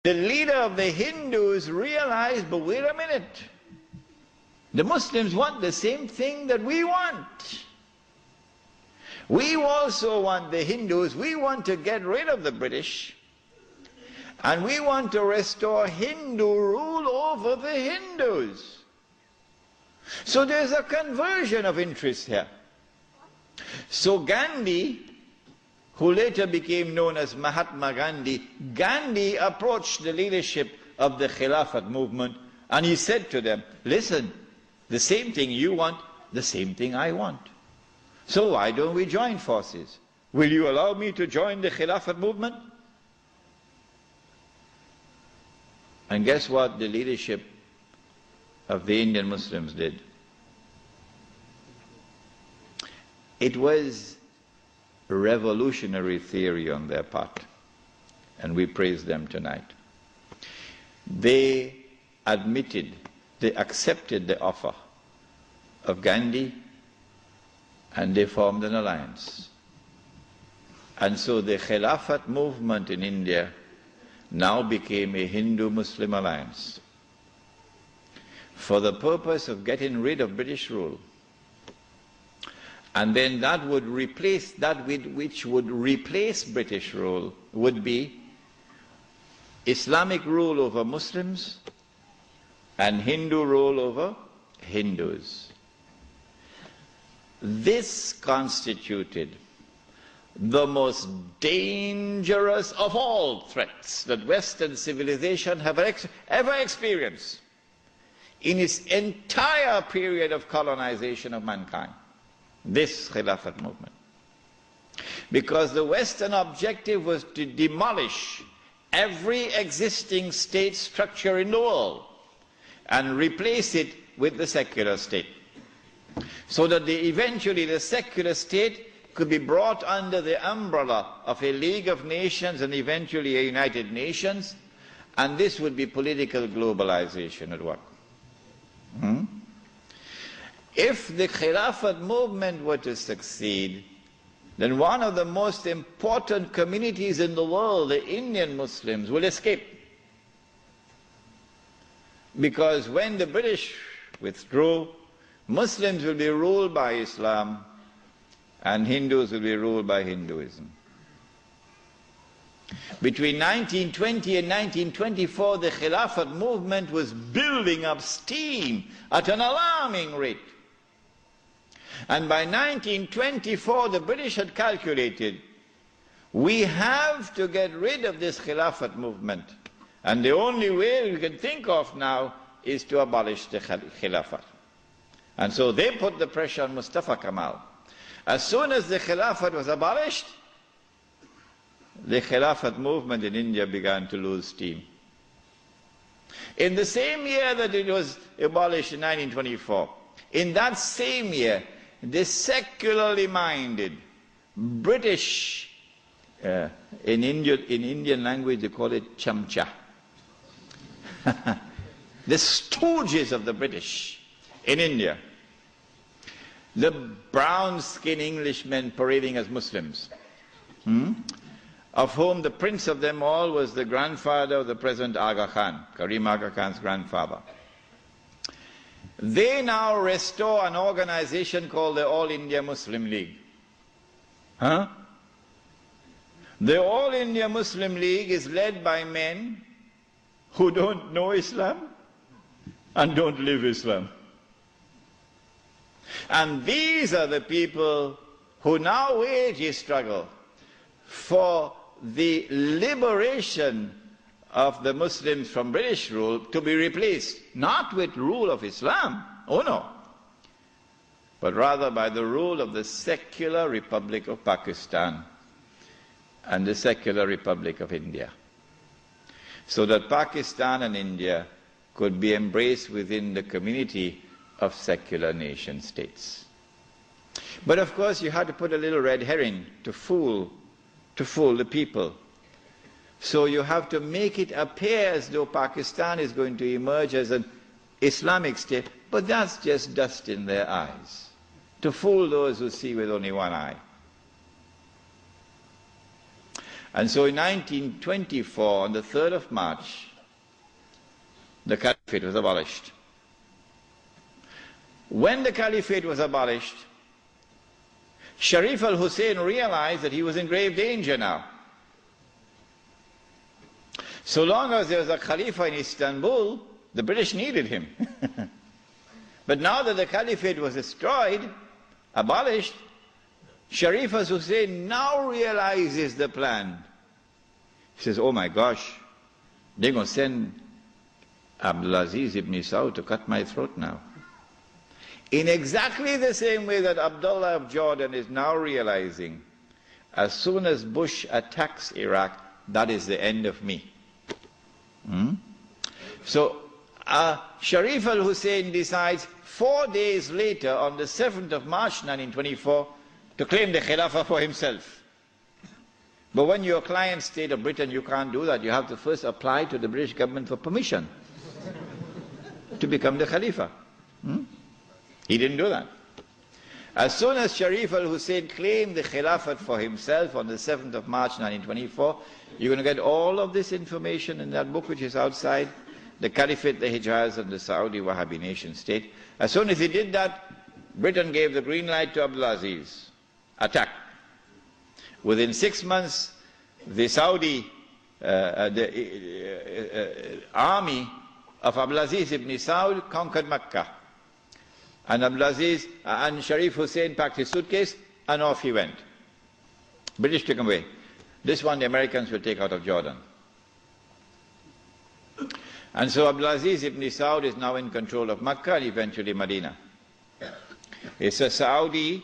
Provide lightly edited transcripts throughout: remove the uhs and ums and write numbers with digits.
The leader of the Hindus realized, but wait a minute, the Muslims want the same thing that we want. We also want, the Hindus, we want to get rid of the British, and we want to restore Hindu rule over the Hindus. So there's a conversion of interest here. So Gandhi, who later became known as Mahatma Gandhi, Gandhi approached the leadership of the Khilafat movement and he said to them, listen, the same thing you want, the same thing I want. So why don't we join forces? Will you allow me to join the Khilafat movement? And guess what the leadership of the Indian Muslims did? It was revolutionary theory on their part, and we praise them tonight. They admitted, they accepted the offer of Gandhi, and they formed an alliance. And so the Khilafat movement in India now became a Hindu-Muslim alliance for the purpose of getting rid of British rule. And then that would replace, that which would replace British rule would be Islamic rule over Muslims and Hindu rule over Hindus. This constituted the most dangerous of all threats that Western civilization have ever experienced in its entire period of colonization of mankind. This Khilafat movement. Because the Western objective was to demolish every existing state structure in the world and replace it with the secular state. So that eventually the secular state could be brought under the umbrella of a League of Nations and eventually a United Nations, and this would be political globalization at work. If the Khilafat movement were to succeed, then one of the most important communities in the world, the Indian Muslims, will escape. Because when the British withdrew, Muslims will be ruled by Islam and Hindus will be ruled by Hinduism. Between 1920 and 1924, the Khilafat movement was building up steam at an alarming rate. And by 1924, the British had calculated, we have to get rid of this Khilafat movement. And the only way we can think of now is to abolish the Khilafat. And so they put the pressure on Mustafa Kemal. As soon as the Khilafat was abolished, the Khilafat movement in India began to lose steam. In the same year that it was abolished in 1924, in that same year, the secularly minded British, in Indian language they call it chamcha, the stooges of the British in India, the brown-skinned Englishmen parading as Muslims, of whom the prince of them all was the grandfather of the present Aga Khan, Karim Aga Khan's grandfather. They now restore an organization called the All India Muslim League. The All India Muslim League is led by men who don't know Islam and don't live Islam. And these are the people who now wage a struggle for the liberation of the Muslims from British rule to be replaced, not with rule of Islam, oh no, but rather by the rule of the secular Republic of Pakistan and the secular Republic of India. So that Pakistan and India could be embraced within the community of secular nation states. But of course you had to put a little red herring to fool the people. So you have to make it appear as though Pakistan is going to emerge as an Islamic state, but that's just dust in their eyes, to fool those who see with only one eye. And so in 1924, on the 3rd of March, the Caliphate was abolished. When the Caliphate was abolished, Sharif al-Hosein realized that he was in grave danger now. So long as there was a Khalifa in Istanbul, the British needed him. But now that the Caliphate was destroyed, abolished, Sharif al-Hosein now realizes the plan. He says, oh my gosh, they're going to send Abdulaziz ibn Saud to cut my throat now. In exactly the same way that Abdullah of Jordan is now realizing, as soon as Bush attacks Iraq, that is the end of me. So Sharif al-Hosein decides 4 days later, on the 7th of March 1924, to claim the Khilafa for himself. But when you're a client state of Britain, you can't do that. You have to first apply to the British government for permission to become the Khalifa. He didn't do that. As soon as Sharif al-Hosein claimed the Khilafat for himself on the 7th of March 1924, you're going to get all of this information in that book which is outside, The Caliphate, the Hijaz, and the Saudi Wahhabi nation state. As soon as he did that, Britain gave the green light to Abdulaziz. Attack. Within 6 months, the Saudi army of Abdulaziz ibn Saud conquered Mecca. And Abdulaziz and Sharif Hussein packed his suitcase and off he went. British took him away. This one the Americans will take out of Jordan. And so Abdulaziz ibn Saud is now in control of Mecca and eventually Medina. It's a Saudi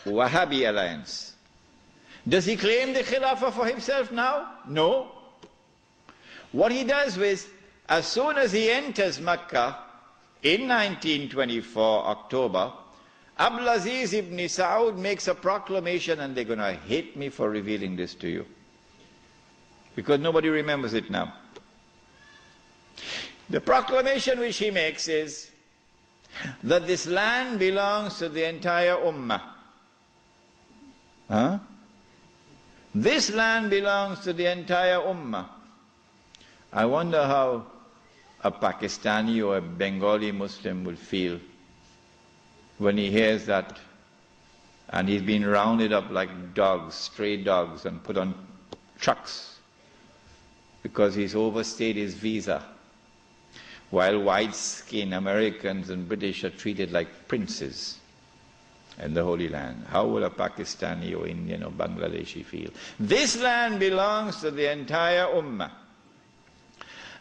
Wahhabi alliance. Does he claim the Khilafah for himself now? No. What he does is, as soon as he enters Mecca in 1924, October, Abdulaziz ibn Saud makes a proclamation, and they're going to hate me for revealing this to you, because nobody remembers it now. The proclamation which he makes is that this land belongs to the entire Ummah. This land belongs to the entire Ummah. I wonder how a Pakistani or a Bengali Muslim will feel when he hears that, and he's been rounded up like dogs, stray dogs, and put on trucks because he's overstayed his visa, while white-skinned Americans and British are treated like princes in the Holy Land. How will a Pakistani or Indian or Bangladeshi feel? This land belongs to the entire Ummah.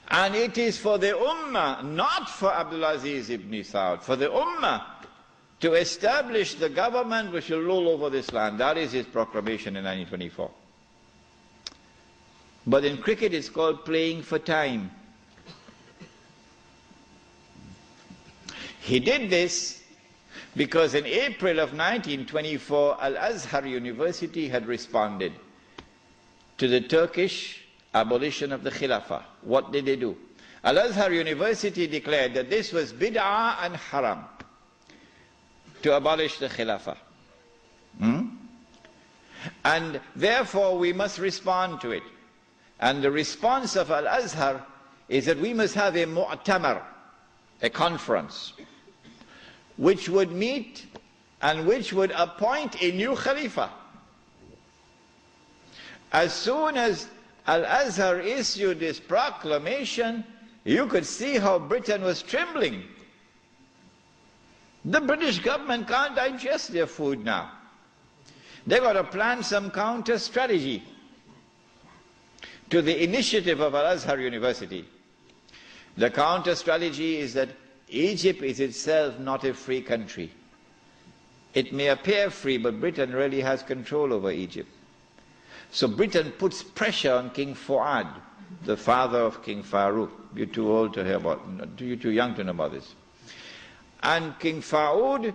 And it is for the Ummah, not for Abdulaziz ibn Saud, for the Ummah to establish the government which will rule over this land. That is his proclamation in 1924. But in cricket it's called playing for time. He did this because in April of 1924, Al-Azhar University had responded to the Turkish abolition of the Khilafa. What did they do? Al-Azhar University declared that this was bid'ah and haram to abolish the Khilafa. And therefore we must respond to it. And the response of Al-Azhar is that we must have a mu'tamar, a conference, which would meet and which would appoint a new Khalifa. As soon as Al-Azhar issued this proclamation, you could see how Britain was trembling. The British government can't digest their food now. They've got to plan some counter strategy to the initiative of Al-Azhar University. The counter strategy is that Egypt is itself not a free country. It may appear free, but Britain really has control over Egypt. So Britain puts pressure on King Fuad, the father of King Farouk. You're too old to hear about, you're too young to know about this. And King Fuad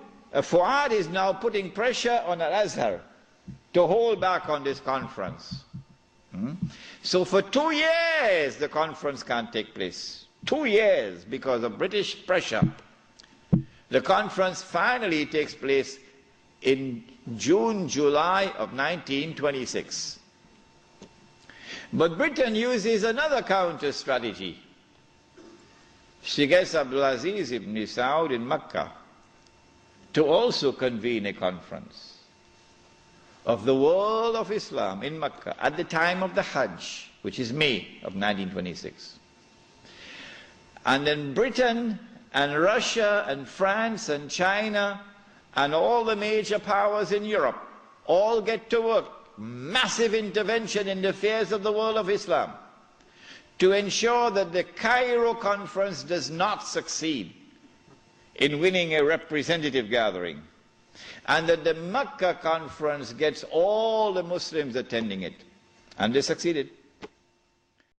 is now putting pressure on Al-Azhar to hold back on this conference. So for 2 years the conference can't take place. 2 years because of British pressure. The conference finally takes place in June, July of 1926. But Britain uses another counter strategy. She gets Abdulaziz ibn Saud in Mecca to also convene a conference of the world of Islam in Mecca at the time of the Hajj, which is May of 1926. And then Britain and Russia and France and China and all the major powers in Europe all get to work. Massive intervention in the affairs of the world of Islam to ensure that the Cairo conference does not succeed in winning a representative gathering, and that the Mecca conference gets all the Muslims attending it. And they succeeded.